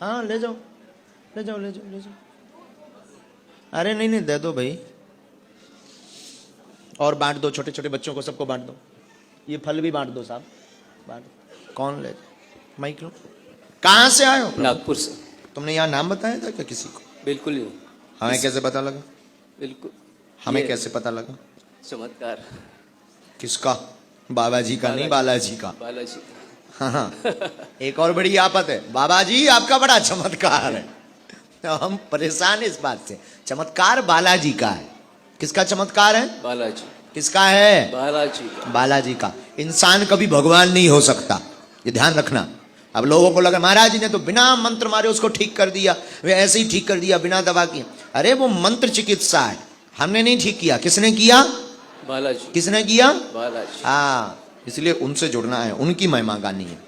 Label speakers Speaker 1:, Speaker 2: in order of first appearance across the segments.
Speaker 1: हाँ ले जाओ ले जाओ ले जाओ ले जाओ। अरे नहीं नहीं दे दो भाई, और बांट दो, छोटे छोटे बच्चों को सबको बांट दो। ये फल भी बांट दो साहब, बांट दो। कौन ले? माइक लो। कहाँ से आए हो?
Speaker 2: नागपुर से।
Speaker 1: तुमने यहाँ नाम बताया था क्या किसी को?
Speaker 2: बिल्कुल नहीं।
Speaker 1: हमें कैसे पता लगा?
Speaker 2: बिल्कुल।
Speaker 1: हमें कैसे पता लगा?
Speaker 2: चमत्कार।
Speaker 1: किसका? बाबा जी का? नहीं, बालाजी का।
Speaker 2: बालाजी।
Speaker 1: हाँ हाँ। एक और बड़ी आफत है, बाबा जी आपका बड़ा चमत्कार है। तो हम परेशान इस बात से। चमत्कार बालाजी का है। किसका चमत्कार है?
Speaker 2: बालाजी।
Speaker 1: किसका है?
Speaker 2: बालाजी का।
Speaker 1: बालाजी का। इंसान कभी भगवान नहीं हो सकता, ये ध्यान रखना। अब लोगों को लगा महाराज जी ने तो बिना मंत्र मारे उसको ठीक कर दिया, वे ऐसे ही ठीक कर दिया बिना दवा किए। अरे वो मंत्र चिकित्सा है, हमने नहीं ठीक किया। किसने किया?
Speaker 2: बालाजी।
Speaker 1: किसने किया?
Speaker 2: बालाजी।
Speaker 1: हाँ, इसलिए उनसे जुड़ना है, उनकी महिमा गानी है।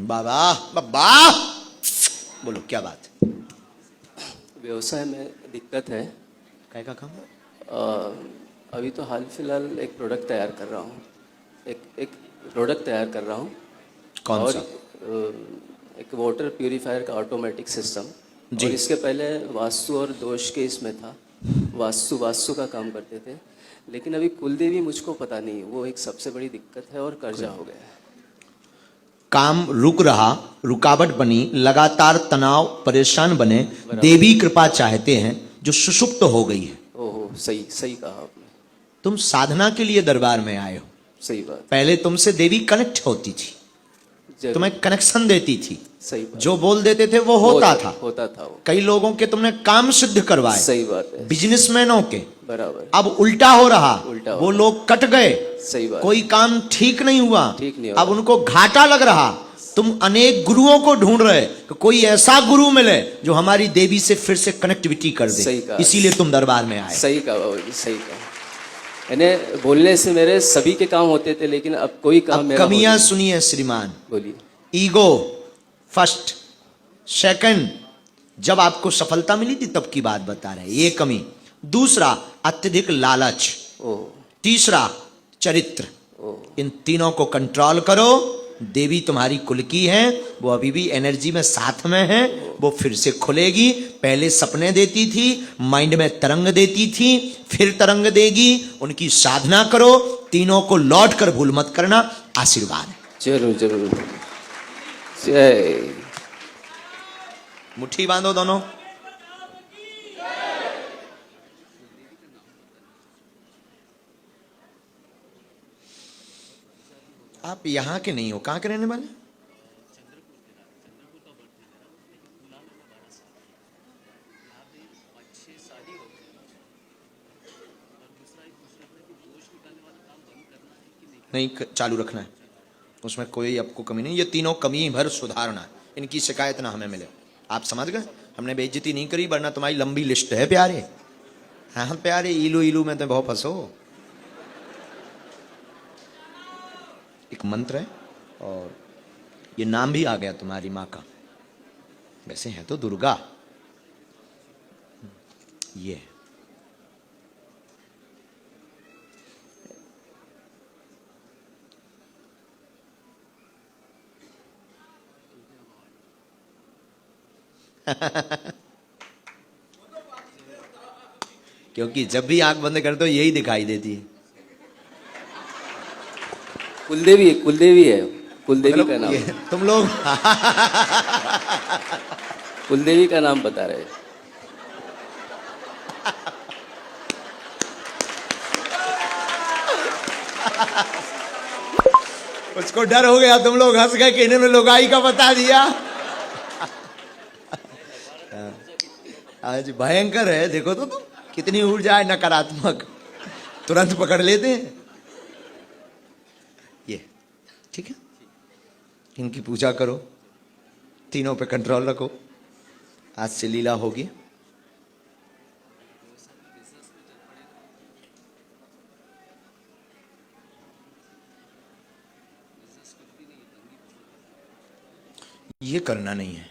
Speaker 1: बाबा बाबा बोलो क्या बात?
Speaker 2: व्यवसाय में दिक्कत है।
Speaker 1: काय का काम?
Speaker 2: अभी तो हाल फिलहाल एक प्रोडक्ट तैयार कर रहा हूँ। एक प्रोडक्ट तैयार कर रहा हूँ।
Speaker 1: कौन सा?
Speaker 2: एक वाटर प्यूरिफायर का ऑटोमेटिक सिस्टम।
Speaker 1: जी।
Speaker 2: और इसके पहले वास्तु और दोष के इसमें था। वास्तु का काम करते थे, लेकिन अभी कुलदेवी मुझको पता नहीं, वो एक सबसे बड़ी दिक्कत है और कर्जा हो गया है। काम
Speaker 1: रुक रहा, रुकावट बनी, लगातार तनाव, परेशान बने, देवी कृपा चाहते हैं जो सुषुप्त हो गई है।
Speaker 2: ओहो, सही सही कहा आपने।
Speaker 1: तुम साधना के लिए दरबार में आए हो।
Speaker 2: सही बात।
Speaker 1: पहले तुमसे देवी कनेक्ट होती थी, तुम्हें कनेक्शन देती थी।
Speaker 2: सही बात।
Speaker 1: जो बोल देते थे वो होता था
Speaker 2: वो।
Speaker 1: कई लोगों के तुमने काम सिद्ध करवाए।
Speaker 2: सही बात है।
Speaker 1: बिजनेसमैनों के।
Speaker 2: बराबर।
Speaker 1: अब उल्टा हो रहा,
Speaker 2: वो
Speaker 1: लोग कट गए।
Speaker 2: सही बात।
Speaker 1: कोई काम ठीक नहीं हुआ,
Speaker 2: नहीं
Speaker 1: अब उनको घाटा लग रहा। तुम अनेक गुरुओं को ढूंढ रहे कि कोई ऐसा गुरु मिले जो हमारी देवी से फिर से कनेक्टिविटी कर दे। इसीलिए तुम दरबार में आए।
Speaker 2: सही कहा बाबा जी, सही कहा। यानी बोलने से मेरे सभी के काम होते थे, लेकिन अब कोई काम मेरा
Speaker 1: कमियां सुनिए श्रीमान।
Speaker 2: बोलिए।
Speaker 1: ईगो फर्स्ट, सेकंड जब आपको सफलता मिली थी तब की बात बता रहे, ये कमी। दूसरा अत्यधिक लालच। तीसरा चरित्र। इन तीनों को कंट्रोल करो। देवी तुम्हारी कुल की है, वो अभी भी एनर्जी में साथ में है, वो फिर से खुलेगी। पहले सपने देती थी, माइंड में तरंग देती थी, फिर तरंग देगी। उनकी साधना करो, तीनों को लौट कर भूल मत करना। आशीर्वाद है।
Speaker 2: जरूर जरूर। जय।
Speaker 1: मुट्ठी बांधो दोनों। आप यहां के नहीं हो, कहां के रहने वाले? नहीं, चालू रखना है, उसमें कोई आपको कमी नहीं। ये तीनों कमी भर सुधारना है, इनकी शिकायत ना हमें मिले। आप समझ गए? हमने बेइज्जती नहीं करी, वरना तुम्हारी लंबी लिस्ट है प्यारे। हाँ प्यारे, इलू इलू में तो बहुत फंसो। एक मंत्र है और ये नाम भी आ गया तुम्हारी माँ का। वैसे है तो दुर्गा। ये क्योंकि जब भी आंख बंद करते हो यही दिखाई देती है।
Speaker 2: कुलदेवी है, कुलदेवी का नाम।
Speaker 1: तुम लोग
Speaker 2: कुलदेवी का नाम बता रहे।
Speaker 1: उसको डर हो गया, तुम लोग हंस गए कि इन्होंने लोगाई का बता दिया। आज भयंकर है, देखो तो तुम कितनी ऊर्जा है नकारात्मक, तुरंत पकड़ लेते हैं। ये ठीक है, इनकी पूजा करो, तीनों पे कंट्रोल रखो। आज से लीला होगी। ये करना नहीं है।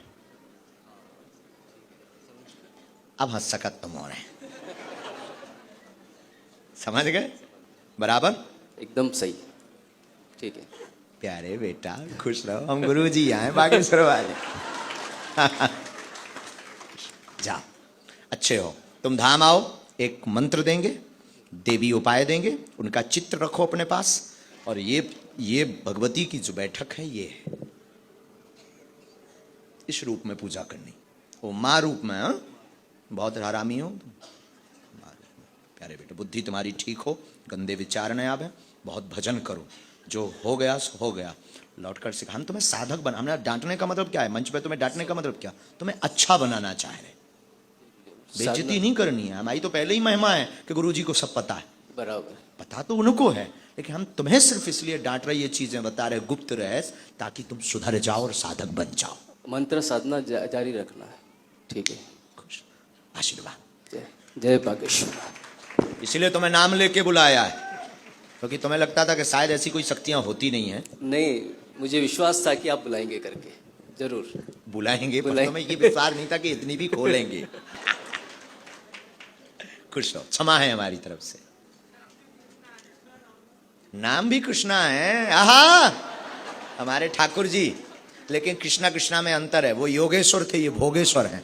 Speaker 1: अब हंस सकत तुम और हैं, समझ गए? बराबर,
Speaker 2: एकदम सही। ठीक है।
Speaker 1: प्यारे बेटा खुश रहो, हम गुरु जी आए बागेश्वर वाले। जाओ, अच्छे हो, तुम धाम आओ, एक मंत्र देंगे, देवी उपाय देंगे, उनका चित्र रखो अपने पास, और ये भगवती की जो बैठक है ये है, इस रूप में पूजा करनी, वो माँ रूप में। हाँ, बहुत हरामी हो तुम। प्यारे बेटे, बुद्धि तुम्हारी ठीक हो, गंदे विचार न आवे, बहुत भजन करो, जो हो गया सो हो गया, लौट कर सिखा। हम तुम्हें साधक बना, हमें डांटने का मतलब क्या है, मंच पे तुम्हें डांटने का मतलब क्या, तुम्हें अच्छा बनाना चाह रहे, बेइज्जती नहीं करनी है। हमारी तो पहले ही महिमा है कि गुरु जी को सब पता है,
Speaker 2: बराबर।
Speaker 1: पता तो उनको है, लेकिन हम तुम्हें सिर्फ इसलिए डांट रहे, ये चीजें बता रहे गुप्त रहस्य, ताकि तुम सुधर जाओ और साधक बन जाओ।
Speaker 2: मंत्र साधना जारी रखना है। ठीक है।
Speaker 1: खुश, आशीर्वाद।
Speaker 2: जय जय बागेश्वर।
Speaker 1: इसलिए तुम्हें नाम लेके बुलाया है, क्योंकि तुम्हें लगता था कि शायद ऐसी कोई शक्तियां होती नहीं है।
Speaker 2: नहीं, मुझे विश्वास था कि आप बुलाएंगे करके, जरूर
Speaker 1: बुलाएंगे, पर तुम्हें ये विश्वास नहीं था कि इतनी भी खोलेंगे। खुश रहो, क्षमा है हमारी तरफ से। नाम भी कृष्णा है, आहा, हमारे ठाकुर जी, लेकिन कृष्णा कृष्णा में अंतर है, वो योगेश्वर थे, ये भोगेश्वर हैं।